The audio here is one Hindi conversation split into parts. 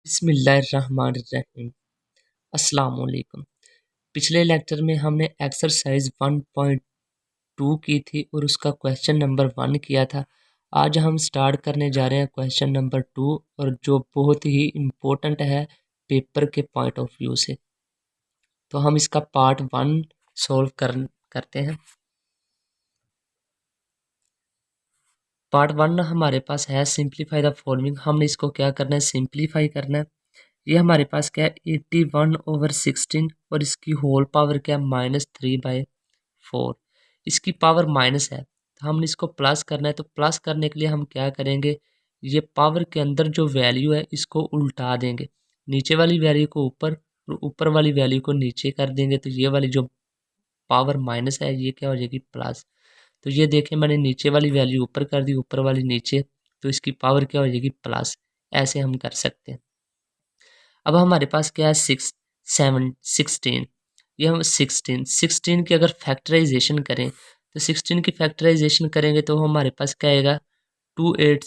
बिस्मिल्लाहिर्रहमानिर्रहीम। अस्सलाम वालेकुम। पिछले लेक्चर में हमने एक्सरसाइज 1.2 की थी और उसका क्वेश्चन नंबर 1 किया था। आज हम स्टार्ट करने जा रहे हैं क्वेश्चन नंबर 2 और जो बहुत ही इम्पोर्टेंट है पेपर के पॉइंट ऑफ व्यू से। तो हम इसका पार्ट 1 सॉल्व करते हैं। पार्ट 1 हमारे पास है सिंप्लीफाई द फॉलोइंग। हमने इसको क्या करना है, सिंप्लीफाई करना है। ये हमारे पास क्या है 81/16 और इसकी होल पावर क्या है -3/4। इसकी पावर माइनस है तो हमने इसको प्लस करना है। तो प्लस करने के लिए हम क्या करेंगे, ये पावर के अंदर जो वैल्यू है इसको उल्टा देंगे, नीचे वाली वैल्यू को ऊपर और ऊपर वाली वैल्यू को नीचे कर देंगे। तो ये वाली जो पावर माइनस है ये क्या हो जाएगी प्लस। तो ये देखें मैंने नीचे वाली वैल्यू ऊपर कर दी, ऊपर वाली नीचे, तो इसकी पावर क्या हो जाएगी प्लस। ऐसे हम कर सकते हैं। अब हमारे पास क्या है 16। ये हम 16 की अगर फैक्टराइजेशन करें तो 16 की फैक्टराइजेशन करेंगे तो हमारे पास क्या आएगा 2 8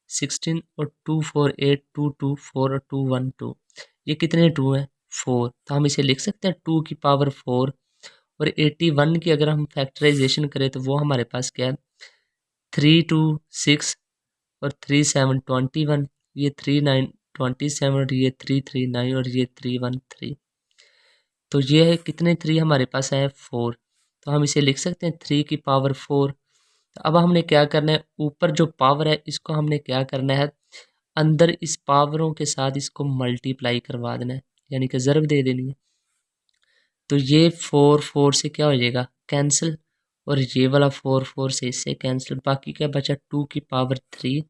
16 और 2 4 8 2 2 4 और 2 1 2। ये कितने 2 हैं 4। तो हम इसे लिख सकते हैं 2 की पावर 4। और 81 की अगर हम फैक्टराइजेशन करें तो वो हमारे पास क्या है 3 2 6 और 3 7 21। ये 3 9 27 और ये 3 3 9 और ये 3 1 3। तो ये है कितने 3 हमारे पास है 4। तो हम इसे लिख सकते हैं 3 की पावर 4। तो अब हमने क्या करना है, ऊपर जो पावर है इसको हमने क्या करना है, अंदर इस पावरों के साथ इसको मल्टीप्लाई करवा देना है, यानी कि ज़र्ब दे देनी है। तो ये 4 4 से क्या हो जाएगा कैंसिल, और ये वाला 4 4 से इससे कैंसिल। बाकी क्या बचा 2 की पावर 3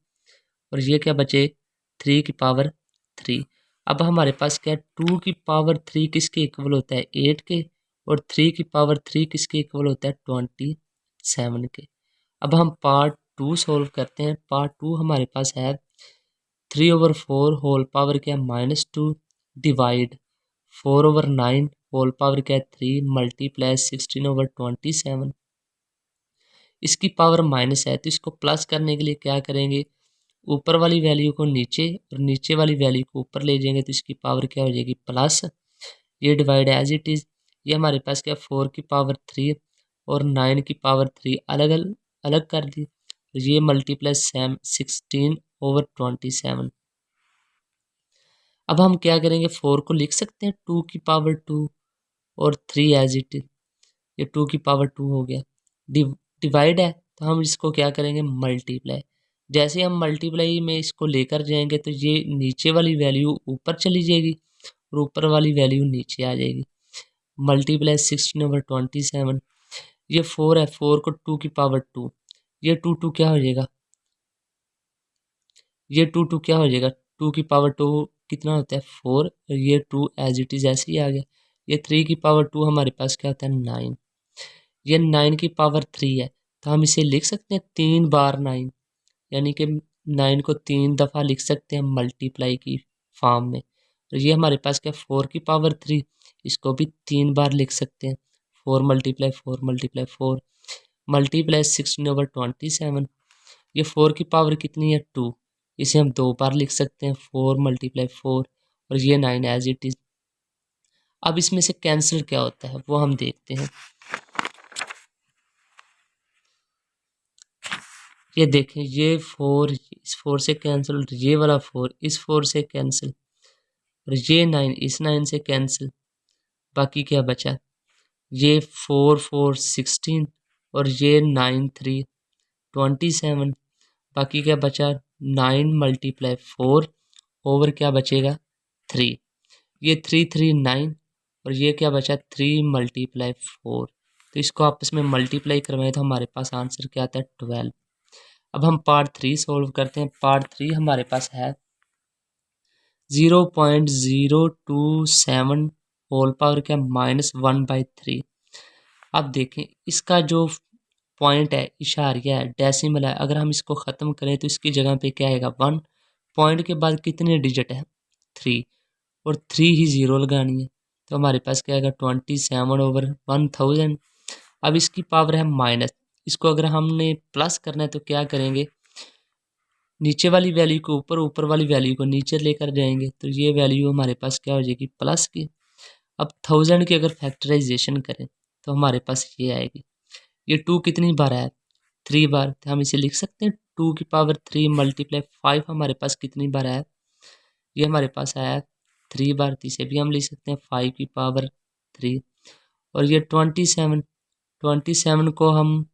और ये क्या बचे 3 की पावर 3। अब हमारे पास क्या है 2 की पावर 3 किसके इक्वल होता है 8 के, और 3 की पावर 3 किसके इक्वल होता है 27 के। अब हम पार्ट 2 सॉल्व करते हैं। पार्ट 2 हमारे पास है 3/4 होल पावर क्या है -2 डिवाइड 4/9 होल पावर क्या है 3 मल्टीप्लाई 16/27। इसकी पावर माइनस है तो इसको प्लस करने के लिए क्या करेंगे, ऊपर वाली वैल्यू को नीचे और नीचे वाली वैल्यू को ऊपर ले जाएंगे तो इसकी पावर क्या हो जाएगी प्लस। ये डिवाइड एज इट इज़। ये हमारे पास क्या 4 की पावर 3 और 9 की पावर 3 अलग अलग कर दी। तो ये मल्टीप्लाई 16/27। अब हम क्या करेंगे 4 को लिख सकते हैं 2 की पावर 2 और 3 एज इट इज। ये 2 की पावर 2 हो गया। डिवाइड है तो हम इसको क्या करेंगे मल्टीप्लाई। जैसे हम मल्टीप्लाई में इसको लेकर जाएंगे तो ये नीचे वाली वैल्यू ऊपर चली जाएगी और ऊपर वाली वैल्यू नीचे आ जाएगी। मल्टीप्लाई 16/27। ये 4 है, 4 को 2 की पावर 2, ये 2 2 क्या हो जाएगा, ये 2 2 क्या हो जाएगा 2 की पावर 2 कितना होता है 4 और ये 2 एज इट इज़ ऐसे ही आ गया। ये 3 की पावर 2 हमारे पास क्या होता है 9। ये 9 की पावर 3 है तो हम इसे लिख सकते हैं 3 बार 9, यानी कि 9 को 3 दफ़ा लिख सकते हैं मल्टीप्लाई की फॉर्म में। तो ये हमारे पास क्या 4 की पावर 3, इसको भी 3 बार लिख सकते हैं 4 मल्टीप्लाई 4 मल्टीप्लाई 4 मल्टीप्लाई 16/27। ये 4 की पावर कितनी है 2, इसे हम 2 बार लिख सकते हैं 4 मल्टीप्लाई 4 और ये 9 एज इट इज़। अब इसमें से कैंसिल क्या होता है वो हम देखते हैं। ये देखें ये 4 इस 4 से कैंसिल, ये वाला 4 इस 4 से कैंसिल और ये 9 इस 9 से कैंसिल। बाकी क्या बचा, ये 4 4 16 और ये 9 3 27। बाकी क्या बचा 9 मल्टीप्लाई 4 ओवर क्या बचेगा 3। ये 3 3 9 और ये क्या बचा 3 मल्टीप्लाई 4। तो इसको आपस में मल्टीप्लाई करवाएं तो हमारे पास आंसर क्या आता है 12। अब हम पार्ट 3 सॉल्व करते हैं। पार्ट 3 हमारे पास है 0.027 होल पावर क्या -1/3। अब देखें इसका जो पॉइंट है इशारिया है डेसिमल है, अगर हम इसको ख़त्म करें तो इसकी जगह पे क्या आएगा 1। पॉइंट के बाद कितने डिजिट है 3 और 3 ही ज़ीरो लगानी है। तो हमारे पास क्या आएगा 27/1000। अब इसकी पावर है माइनस, इसको अगर हमने प्लस करना है तो क्या करेंगे नीचे वाली वैल्यू को ऊपर, ऊपर वाली वैल्यू को नीचे लेकर जाएंगे तो ये वैल्यू हमारे पास क्या हो जाएगी, प्लस की। अब 1000 की अगर फैक्टराइजेशन करें तो हमारे पास ये आएगी। ये 2 कितनी बार आया, 3 बार, तो हम इसे लिख सकते हैं 2 की पावर 3 मल्टीप्लाई 5 हमारे पास कितनी बार आया, ये हमारे पास आया 3 बार, तो इसे भी हम लिख सकते हैं 5 की पावर 3। और ये 27 को हम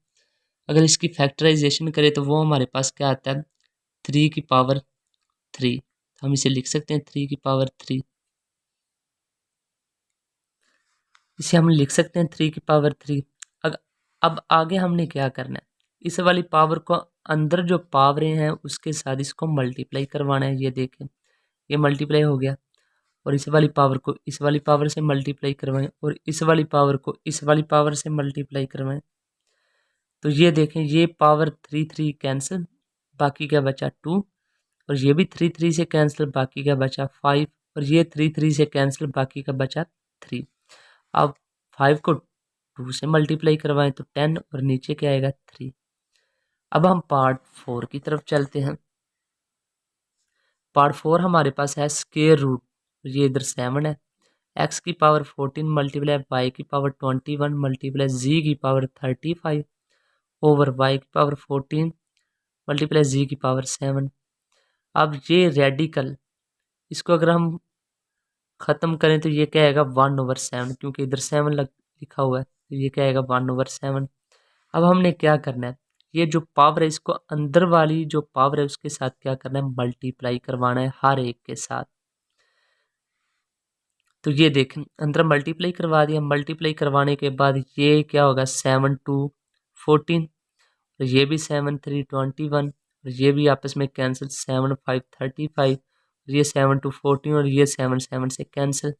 अगर इसकी फैक्टराइजेशन करें तो वो हमारे पास क्या आता है, 3 की पावर 3, तो हम इसे लिख सकते हैं 3 की पावर 3। इसे हम लिख सकते हैं 3 की पावर 3। अब आगे हमने क्या करना है, इस वाली पावर को अंदर जो पावरें हैं उसके साथ इसको मल्टीप्लाई करवाना है। ये देखें, ये मल्टीप्लाई हो गया, और इस वाली पावर को इस वाली पावर से मल्टीप्लाई करवाएं, और इस वाली पावर को इस वाली पावर से मल्टीप्लाई करवाएं। तो ये देखें, ये पावर 3 3 कैंसिल, बाकी क्या बचा 2, और ये भी 3 3 से कैंसिल, बाकी का बचा 5, और ये 3 3 से कैंसिल, बाकी का बचा 3। अब 5 को 2 से मल्टीप्लाई करवाएं तो 10, और नीचे क्या आएगा 3। अब हम पार्ट 4 की तरफ चलते हैं। पार्ट 4 हमारे पास है स्क्वायर रूट, ये इधर 7 है, x की पावर 14 मल्टीप्लाई y की पावर 21 मल्टीप्लाई z की पावर 35 ओवर y की पावर 14 मल्टीप्लाई z की पावर 7। अब ये रेडिकल, इसको अगर हम ख़त्म करें तो ये क्या आएगा 1/7, क्योंकि इधर 7 लिखा हुआ है, तो ये क्या आएगा 1/7। अब हमने क्या करना है, ये जो पावर है इसको अंदर वाली जो पावर है उसके साथ क्या करना है, मल्टीप्लाई करवाना है हर एक के साथ। तो ये देखें, अंदर मल्टीप्लाई करवा दिया, मल्टीप्लाई करवाने के बाद ये क्या होगा 7 2 14, और ये भी 7 3 21, और ये भी आपस में कैंसिल 7 5 35, ये 7 2 14, और ये 7 7 से कैंसिल।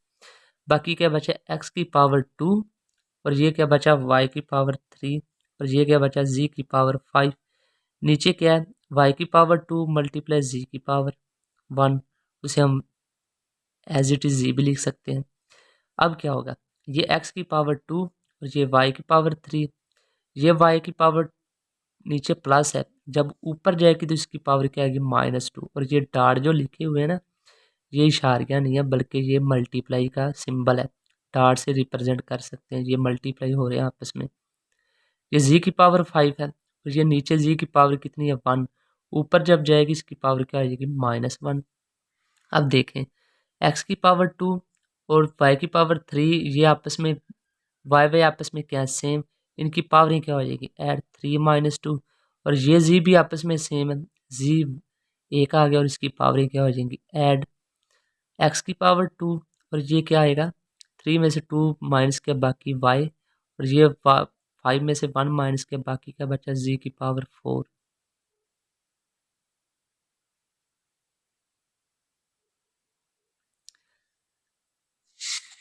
बाकी क्या बचा x की पावर 2, और ये क्या बचा y की पावर 3, और ये क्या बचा z की पावर 5। नीचे क्या है y की पावर 2 मल्टीप्लाई z की पावर 1, उसे हम एज इट इज जी भी लिख सकते हैं। अब क्या होगा, ये x की पावर 2 और ये y की पावर 3, ये y की पावर नीचे प्लस है, जब ऊपर जाएगी तो इसकी पावर क्या आएगी -2, और ये डार्ट जो लिखे हुए हैं ना, ये इशारिया नहीं है बल्कि ये मल्टीप्लाई का सिंबल है, डार्ट से रिप्रेजेंट कर सकते हैं, ये मल्टीप्लाई हो रहे हैं आपस में। ये z की पावर 5 है, और ये नीचे z की पावर कितनी है 1, ऊपर जब जाएगी इसकी पावर क्या आ जाएगी -1। अब देखें, x की पावर 2 और y की पावर 3 ये आपस में वाई आपस में क्या सेम, इनकी पावरें क्या हो जाएगी ऐड 3 - 2, और ये जी भी आपस में सेम है, जी एक आ गया और इसकी पावरें क्या हो जाएंगी ऐड x की पावर 2, और ये क्या आएगा 3 में से 2 माइनस के बाकी y, और ये 5 में से 1 माइनस के बाकी का बचा z की पावर 4।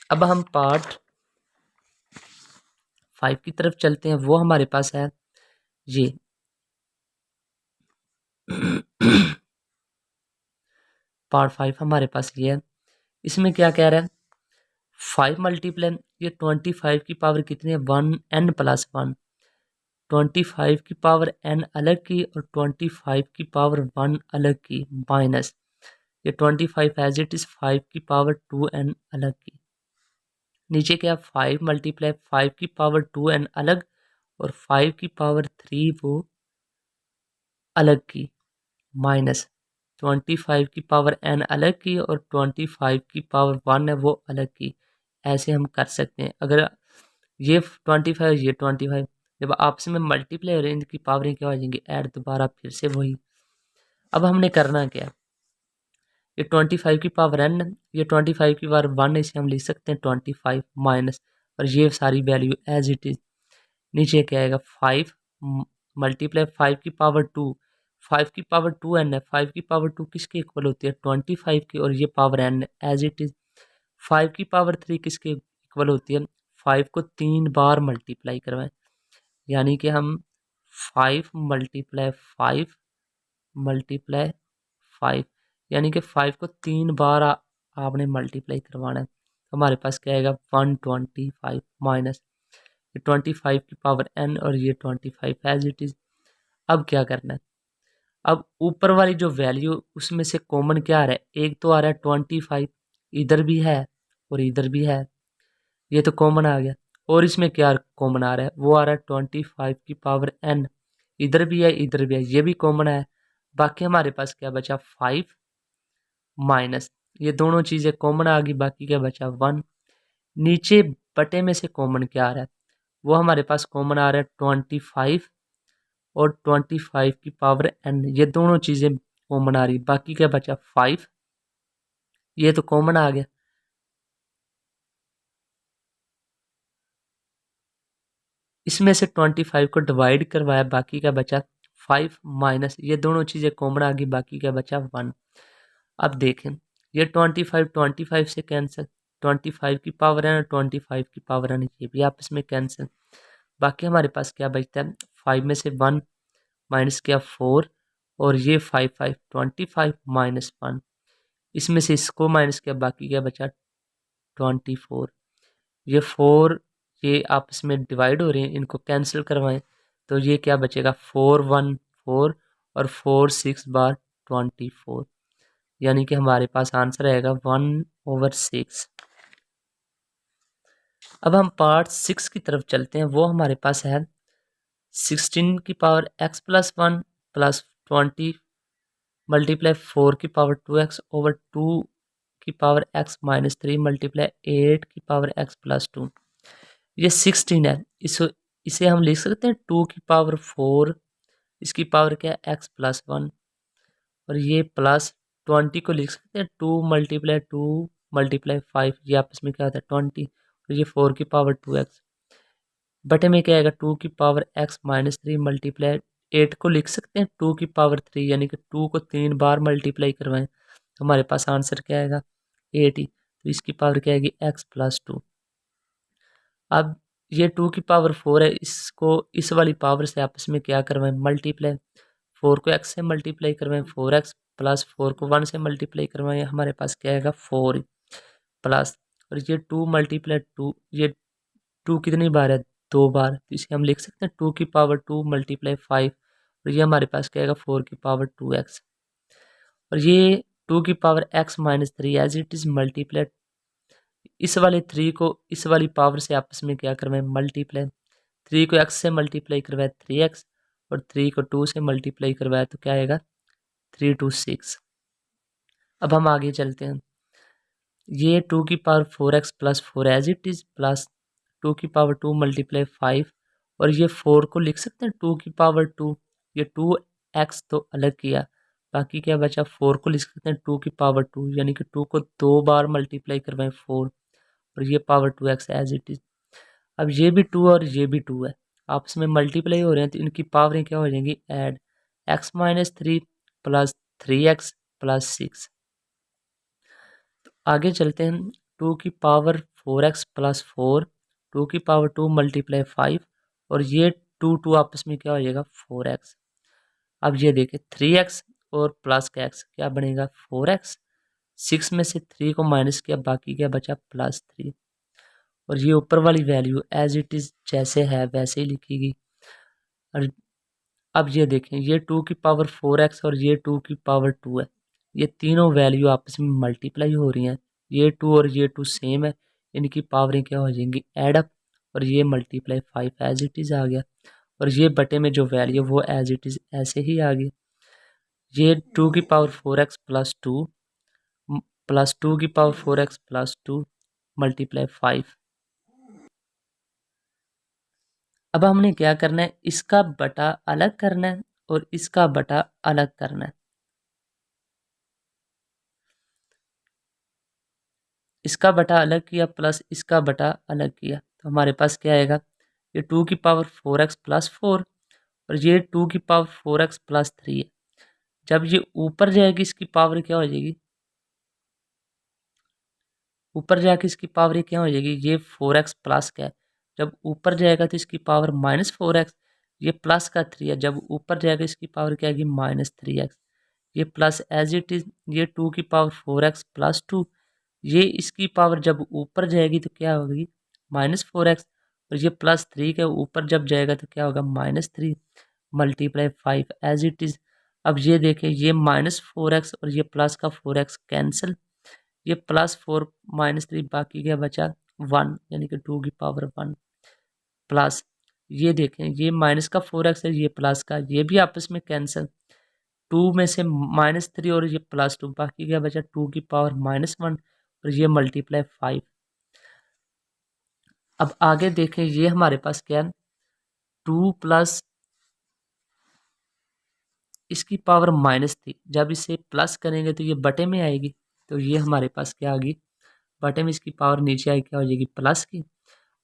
अब हम पार्ट 5 की तरफ चलते हैं, वो हमारे पास है ये पार्ट 5 हमारे पास ये है। इसमें क्या कह रहा है 5 मल्टीप्लाई, ये 25 की पावर कितनी है 1 n+1, 25 की पावर n अलग की और 25 की पावर 1 अलग की, माइनस ये 25 एज इट इज 5 की पावर 2n अलग की। नीचे क्या 5 मल्टीप्लाई 5 की पावर 2n अलग और 5 की पावर 3 वो अलग की, माइनस 25 की पावर n अलग की और 25 की पावर 1 है वो अलग की। ऐसे हम कर सकते हैं, अगर ये 25 ये 25 जब आपस में मल्टीप्लाई हो रहे हैं इनकी पावरें क्या हो जाएंगी ऐड, दोबारा फिर से वही। अब हमने करना क्या है, ये 25 की पावर n, ये 25 की पावर 1, इसे हम लिख सकते हैं 25 माइनस, और ये सारी वैल्यू एज इट इज। नीचे क्या आएगा 5 मल्टीप्लाई 5 की पावर 2, 5 की पावर 2n है, 5 की पावर 2 किसके इक्वल होती है 25 की, और ये power n as it is. 5 की पावर 3 किसके इक्वल होती है 5 को 3 बार मल्टीप्लाई करवाएं, यानी कि हम 5 मल्टीप्लाई 5 मल्टीप्लाई 5, यानी कि 5 को 3 बार आपने मल्टीप्लाई करवाना है, तो हमारे पास क्या आएगा 125 माइनस ये 25 की पावर n और ये 25 एज इट इज। अब क्या करना है, अब ऊपर वाली जो वैल्यू उसमें से कॉमन क्या आ रहा है, एक तो आ रहा है 25, इधर भी है और इधर भी है, ये तो कॉमन आ गया। और इसमें क्या कॉमन आ रहा है, वो आ रहा है 25 की पावर n, इधर भी है इधर भी है, ये भी कॉमन है। बाकी हमारे पास क्या बचा, 5 माइनस, ये दोनों चीज़ें कॉमन आ गई, बाकी क्या बचा 1। नीचे बटे में से कॉमन क्या आ रहा है, वो हमारे पास कॉमन आ रहा है 25 और 25 की पावर n, ये दोनों चीज़ें कॉमन आ रही, बाकी क्या बचा 5, ये तो कॉमन आ गया। इसमें से 25 को डिवाइड करवाया, बाकी क्या बचा 5 माइनस, ये दोनों चीज़ें कॉमन आ गई, बाकी क्या बचा 1। अब देखें, ये 25 से कैंसिल, 25 की पावर है ना 25 की पावर है, ये भी आपस में कैंसिल। बाकी हमारे पास क्या बचता है, 5 में से 1 माइनस किया 4, और ये 5 25 माइनस 1, इसमें से इसको माइनस किया, बाकी क्या बचा 24। ये 4 ये आपस में डिवाइड हो रहे हैं, इनको कैंसिल करवाएं तो ये क्या बचेगा 4 1 4 और 4 6 बार 24, यानी कि हमारे पास आंसर आएगा 1/6। अब हम पार्ट 6 की तरफ चलते हैं, वो हमारे पास है 16 की power x plus 1 plus 20 multiply 4 की पावर 2x ओवर 2 की पावर x माइनस 3 मल्टीप्लाई 8 की पावर x प्लस 2। ये 16 है, इसे हम लिख सकते हैं 2 की पावर 4, इसकी पावर क्या है x प्लस 1, और ये प्लस 20 को लिख सकते हैं 2 मल्टीप्लाई 2 मल्टीप्लाई 5, ये आपस में क्या होता है 20, और ये 4 की पावर 2x, बटे में क्या आएगा 2 की पावर x माइनस 3 मल्टीप्लाई 8 को लिख सकते हैं 2 की पावर 3, यानी कि 2 को 3 बार मल्टीप्लाई करवाएं तो हमारे पास आंसर क्या आएगा 80, तो इसकी पावर क्या आएगी x प्लस 2। अब ये 2 की पावर 4 है, इसको इस वाली पावर से आपस में क्या करवाएं मल्टीप्लाई, 4 को x से मल्टीप्लाई करवाएं 4x, प्लस 4 को 1 से मल्टीप्लाई करवाएं, हमारे पास क्या आएगा 4 प्लस, और ये 2 मल्टीप्लाई 2, ये 2 कितनी बार है 2 बार, तो इसे हम लिख सकते हैं 2 की पावर 2 मल्टीप्लाई 5, और ये हमारे पास क्या आएगा 4 की पावर 2x, और ये 2 की power x minus 3 as it is multiply, इस वाले 3 को इस वाली पावर से आपस में क्या करवाएं मल्टीप्लाई, 3 को x से मल्टीप्लाई करवाया 3x, और 3 को 2 से मल्टीप्लाई करवाया तो क्या आएगा 3 2 6। अब हम आगे चलते हैं, ये 2 की power 4x plus 4 as it is plus 2 की पावर 2 मल्टीप्लाई 5, और ये 4 को लिख सकते हैं 2 की पावर 2, ये 2x तो अलग किया, बाकी क्या बचा 4 को लिख सकते हैं 2 की पावर 2, यानी कि 2 को 2 बार मल्टीप्लाई करवाएं 4, और ये power 2x as it is. अब ये भी 2 और ये भी 2 है, आपस में मल्टीप्लाई हो रहे हैं तो इनकी पावरें क्या हो जाएंगी add, x minus 3 plus 3x plus 6। आगे चलते हैं, 2 की पावर 4x प्लस 4, 2 की पावर 2 मल्टीप्लाई 5, और ये 2 2 आपस में क्या हो जाएगा 4x। अब ये देखिए 3x और प्लस का x क्या बनेगा 4x, 6 में से 3 को माइनस किया, बाकी क्या बचा प्लस 3, और ये ऊपर वाली वैल्यू एज इट इज़ जैसे है वैसे ही लिखी गई। और अब ये देखें, ये 2 की पावर 4x और ये 2 की पावर 2 है, ये तीनों वैल्यू आपस में मल्टीप्लाई हो रही हैं, ये 2 और ये 2 सेम है, इनकी पावरें क्या हो जाएंगी एड अप, और ये मल्टीप्लाई 5 एज इट इज़ आ गया, और ये बटे में जो वैल्यू वो एज इट इज़ ऐसे ही आ गई। ये 2 की पावर 4x प्लस 2 प्लस 2 की पावर 4x प्लस 2 मल्टीप्लाई 5। अब हमने क्या करना है, इसका बटा अलग करना है और इसका बटा अलग करना है। इसका बटा अलग किया प्लस इसका बटा अलग किया तो हमारे पास क्या आएगा, ये 2 की पावर 4x प्लस 4 और ये 2 की पावर 4x प्लस 3 है। जब ये ऊपर जाएगी इसकी पावर क्या हो जाएगी, ऊपर जाके इसकी पावर क्या हो जाएगी, ये 4x प्लस क्या है, जब ऊपर जाएगा तो इसकी पावर -4x, ये प्लस का 3 है, जब ऊपर जाएगा इसकी पावर क्या आएगी -3x, ये प्लस एज इट इज़, ये 2 की पावर 4x प्लस 2, ये इसकी पावर जब ऊपर जाएगी तो क्या होगी -4x, और ये +3 के ऊपर जब जाएगा तो क्या होगा -3 मल्टीप्लाई 5 एज इट इज़। अब ये देखें, ये -4x और ये प्लस का 4x कैंसिल, ये +4 -3 बाकी क्या बचा 1, यानी कि 2 की पावर 1 प्लस ये देखें, ये माइनस का 4x है, ये प्लस का, ये भी आपस में कैंसिल, 2 में से -3 और ये +2 बाकी क्या बचा 2 की पावर -1 और ये मल्टीप्लाई 5। अब आगे देखें, ये हमारे पास क्या है 2 प्लस इसकी पावर माइनस थी, जब इसे प्लस करेंगे तो ये बटे में आएगी, तो ये हमारे पास क्या आ गई बटे में, इसकी पावर नीचे आई क्या हो जाएगी प्लस की।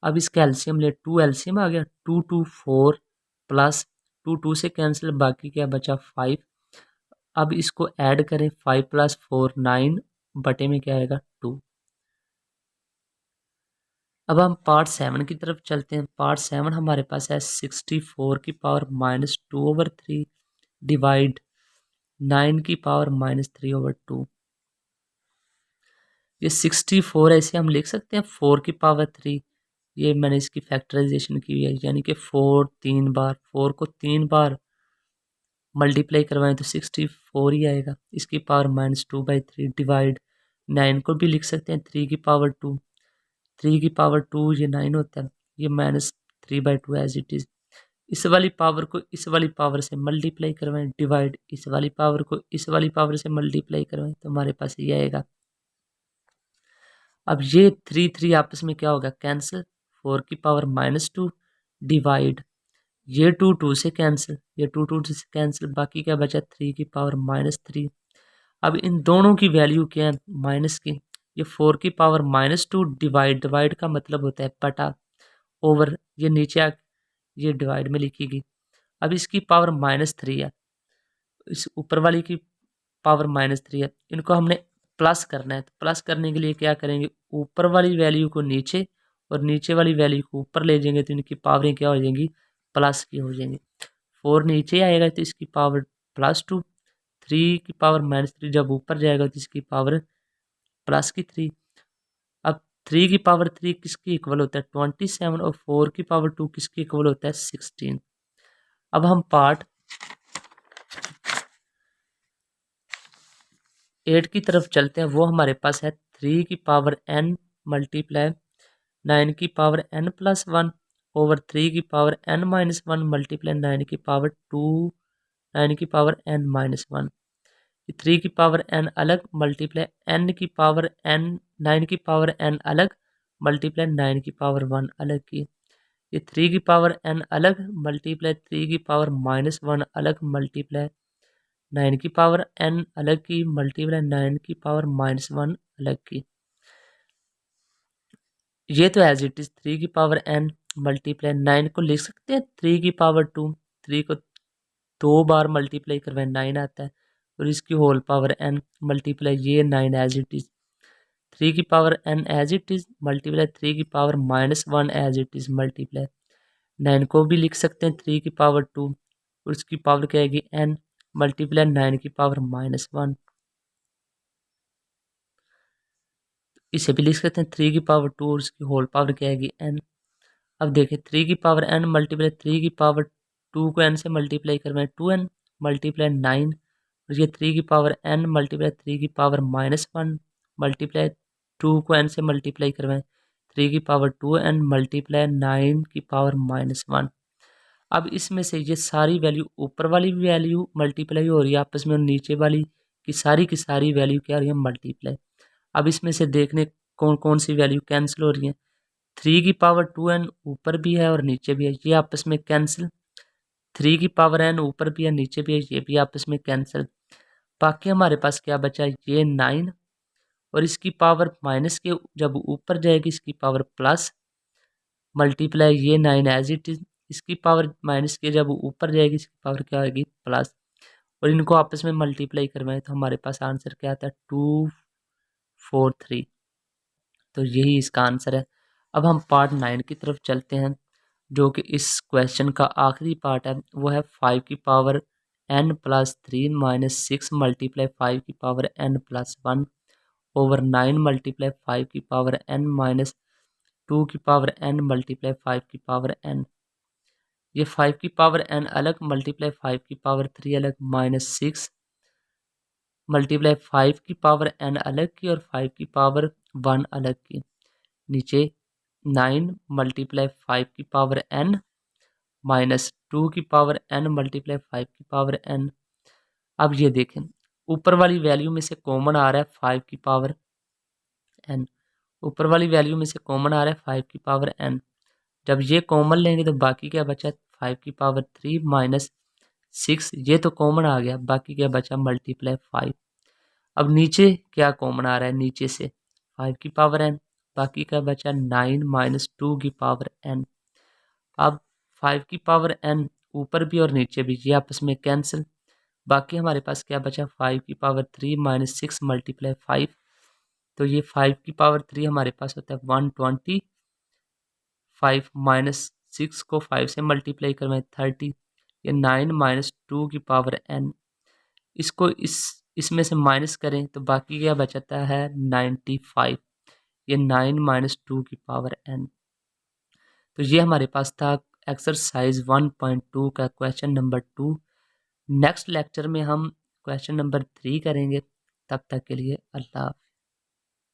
अब इसका एलसीएम ले, 2 एलसीएम आ गया, 2 2 4 प्लस 2 2 से कैंसिल, बाकी क्या बचा 5। अब इसको ऐड करें, 5 + 4 9 बटे में क्या आएगा 2। अब हम पार्ट 7 की तरफ चलते हैं। पार्ट 7 हमारे पास है 64 की पावर -2/3 डिवाइड 9 की पावर -3/2। ये 64 है, इसे हम लिख सकते हैं 4 की पावर 3। ये मैंने इसकी फैक्टराइजेशन की हुई है, यानी कि 4 3 बार, 4 को 3 बार मल्टीप्लाई करवाएं तो 64 ही आएगा। इसकी पावर -2/3 डिवाइड 9 को भी लिख सकते हैं 3 की पावर 2, 3 की पावर 2 ये 9 होता है, ये -3/2 एज इट इज़। इस वाली पावर को इस वाली पावर से मल्टीप्लाई करवाएं डिवाइड इस वाली पावर को इस वाली पावर से मल्टीप्लाई करवाएं तो हमारे पास ये आएगा। अब ये 3 3 आपस में क्या होगा कैंसिल, 4 की पावर -2 डिवाइड ये 2 2 से कैंसिल, ये 2 2 से कैंसिल, बाकी क्या बचा 3 की पावर -3। अब इन दोनों की वैल्यू क्या है माइनस की, ये 4 की पावर -2 डिवाइड, डिवाइड का मतलब होता है बटा, ओवर ये नीचे आ ये डिवाइड में लिखी गई। अब इसकी पावर -3 है, इस ऊपर वाली की पावर -3 है, इनको हमने प्लस करना है, तो प्लस करने के लिए क्या करेंगे ऊपर वाली वैल्यू को नीचे और नीचे वाली वैल्यू को ऊपर ले जाएंगे तो इनकी पावरें क्या हो जाएंगी प्लस की हो जाएंगी। 4 नीचे आएगा तो इसकी पावर +2, 3 की पावर -3 जब ऊपर जाएगा तो इसकी पावर प्लस की 3। अब 3 की पावर 3 किसकी इक्वल होता है 27 और 4 की पावर 2 किसकी इक्वल होता है 16। अब हम पार्ट 8 की तरफ चलते हैं। वो हमारे पास है 3 की पावर n मल्टीप्लाई 9 की पावर n+1 ओवर 3 की पावर n-1 मल्टीप्लाई 9 की पावर 2 9 की पावर n-1। 3 की पावर n अलग मल्टीप्लाई n की पावर n 9 की पावर n अलग मल्टीप्लाई 9 की पावर 1 अलग की। ये 3 की पावर n अलग मल्टीप्लाई 3 की पावर -1 अलग मल्टीप्लाई 9 की पावर n अलग की मल्टीप्लाई 9 की पावर -1 अलग की। ये तो एज इट इज 3 की पावर n मल्टीप्लाई 9 को लिख सकते हैं 3 की पावर 2, 3 को 2 बार मल्टीप्लाई करवाए 9 आता है और इसकी होल पावर n मल्टीप्लाई ये 9 एज इट इज 3 की power n as it is multiply 3 की power -1 as it is multiply 9 को भी लिख सकते हैं 3 की पावर 2 और इसकी पावर क्या आएगी n मल्टीप्लाई 9 की पावर -1। इसे भी लिख सकते हैं 3 की पावर 2 और इसकी होल पावर क्या आएगी n। अब देखें 3 की पावर n मल्टीप्लाई 3 की पावर 2 को n से मल्टीप्लाई करवाएं 2n मल्टीप्लाई 9 और ये 3 की पावर n मल्टीप्लाई 3 की पावर -1 मल्टीप्लाई 2 को n से मल्टीप्लाई करवाएं 3 की पावर 2n मल्टीप्लाई 9 की पावर -1। अब इसमें से ये सारी वैल्यू ऊपर वाली वैल्यू मल्टीप्लाई हो रही है आपस में और नीचे वाली की सारी वैल्यू क्या हो रही है मल्टीप्लाई। अब इसमें से देखने कौन कौन सी वैल्यू कैंसिल हो रही है। 3 की पावर 2n ऊपर भी है और नीचे भी है, ये आपस में कैंसिल। 3 की पावर n ऊपर भी है नीचे भी है, ये भी आपस में कैंसिल। बाकी हमारे पास क्या बचा ये 9 और इसकी पावर माइनस के जब ऊपर जाएगी इसकी पावर प्लस मल्टीप्लाई ये 9 एज इट इज, इसकी पावर माइनस के जब ऊपर जाएगी इसकी पावर क्या होगी प्लस और इनको आपस में मल्टीप्लाई करवाएं तो हमारे पास आंसर क्या आता है 243। तो यही इसका आंसर है। अब हम पार्ट 9 की तरफ चलते हैं जो कि इस क्वेश्चन का आखिरी पार्ट है। वो है 5 की पावर n+3 - 6 मल्टीप्लाई 5 की पावर n+1 ओवर 9 मल्टीप्लाई 5 की पावर n-2 की पावर n मल्टीप्लाई 5 की पावर n। ये 5 की पावर n अलग मल्टीप्लाई 5 की पावर 3 अलग माइनस 6 मल्टीप्लाई 5 की पावर n अलग की और 5 की पावर 1 अलग की। नीचे 9 मल्टीप्लाई 5 की पावर n माइनस 2 की पावर n मल्टीप्लाई 5 की पावर n। अब ये देखें ऊपर वाली वैल्यू में से कॉमन आ रहा है 5 की पावर n, ऊपर वाली वैल्यू में से कॉमन आ रहा है 5 की पावर n। जब ये कॉमन लेंगे तो बाकी क्या बचा 5 की पावर 3 माइनस 6, ये तो कॉमन आ गया, बाकी क्या बचा मल्टीप्लाई 5। अब नीचे क्या कॉमन आ रहा है नीचे से 5 की पावर n, बाकी क्या बचा 9 माइनस 2 की पावर n। अब 5 की पावर n ऊपर भी और नीचे भी ये आपस में कैंसिल, बाकी हमारे पास क्या बचा 5 की पावर 3 माइनस 6 मल्टीप्लाई 5। तो ये 5 की पावर 3 हमारे पास होता है 125 माइनस 6 को 5 से मल्टीप्लाई करवाएं 30, ये 9 माइनस 2 की पावर n। इसको इसमें से माइनस करें तो बाकी क्या बचता है 95, ये 9 माइनस 2 की पावर n। तो ये हमारे पास था एक्सरसाइज 1.2 का क्वेश्चन नंबर 2। नेक्स्ट लेक्चर में हम क्वेश्चन नंबर 3 करेंगे। तब तक के लिए अल्लाह।